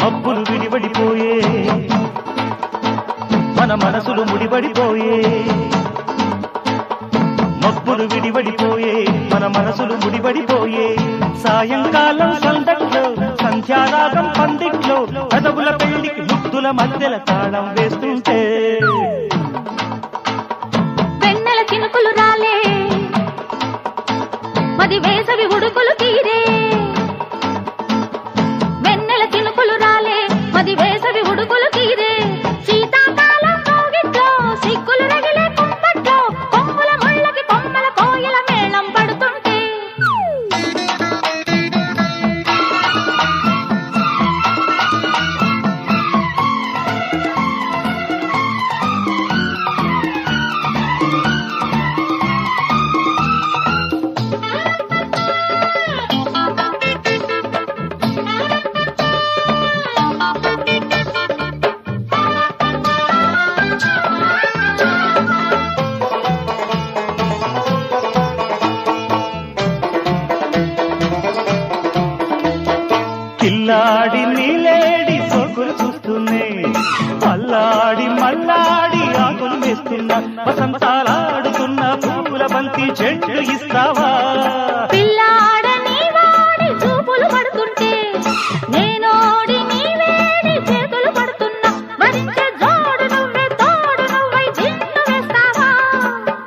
మబ్బులు విడివడిపోయే మన మనసులు ముడిపడిపోయే, మబ్బులు విడివడిపోయే మన మనసులు ముడిపడిపోయే, సాయంకాలం సందట్లో సంధ్యారాగం పందిట్లో పెదవుల పెళ్లికి ముద్దుల మధ్యల తాళం వేస్తుంటే వెన్నెల చినుకులు రాలే మది వేసవి ఉడుకులు తీరే, వెన్నెల చినుకులు రాలే మది వేసవి ఉడుకులు తీరే, శీతాకాలం కోగిట్లో సిగ్గులు రగిలే కుంపట్లో కొమ్ముల ముళ్ళకి కొమ్మల కోయిల మేళం పడుతుంటే కిల్లాడి నీలేడి సోకులు చూస్తూనే అల్లాడి మల్లాడి ఆకులు వేస్తున్నా, వసంతాలాడుతున్న పూల బంతి చెట్టు ఇస్తావా? పిల్లాడ నీ వాడి చూపులు పడుతుంటే నేనోడి నీ వేడి చేతులు పడుతున్నా, వరించే జోడు నువ్వే తోడు నువ్వై దిండు వేస్తావా?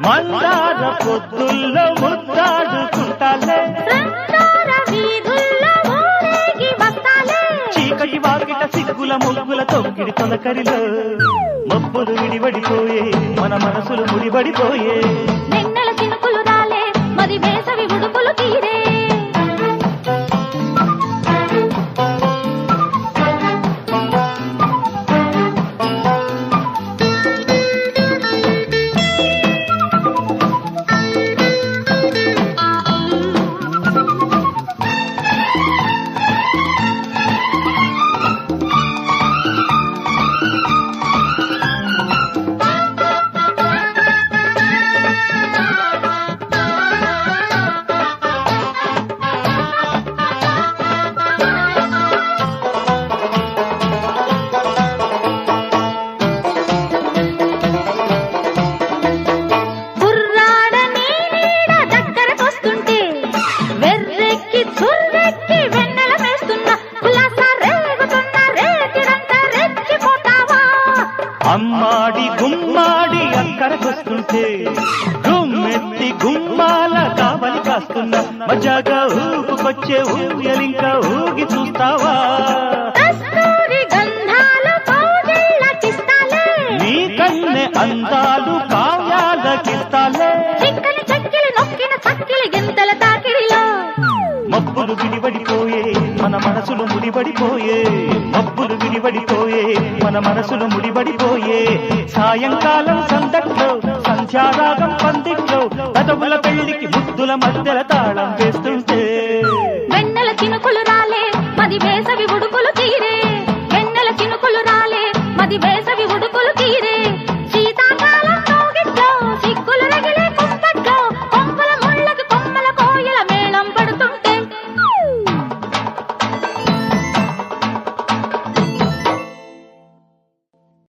మందార పొద్దుల్లో ముద్దాడుకుంటాలే, రంగార వీధుల్లో ఊరేగి వస్తాలే, చీకటి వాకిట సిగ్గుల ముగ్గుల తొక్కిడి తొలకరిలో మబ్బులు విడివడిపోయే మన మనసులు ముడిపడిపోయే, వెన్నెల చినుకులు రాలే మది వేసవి ఉడుకులు తీరే. అమ్మాడి గుమ్మాడి అక్కడకొస్తుంటే గుమ్మెత్తి గుమ్మాల కావలి కాస్తున్నా, మజాగా ఊపుకొచ్చే ఊయలింకా ఊగి చూస్తావా? నీ కన్నె అందాలు కావ్యాలకిస్తాలే, మబ్బులు విడివడిపోయే మన మనసులు ముడిపడిపోయే, మబ్బులు విడివడిపోయే మన మనసులు ముడిపడిపోయే, సాయంకాలం సందట్లో సంధ్యారాగం పందిట్లో పెదవుల పెళ్లికి ముద్దుల మధ్యల తాళం వేస్తుంటే వెన్నెల చినుకులు రాలే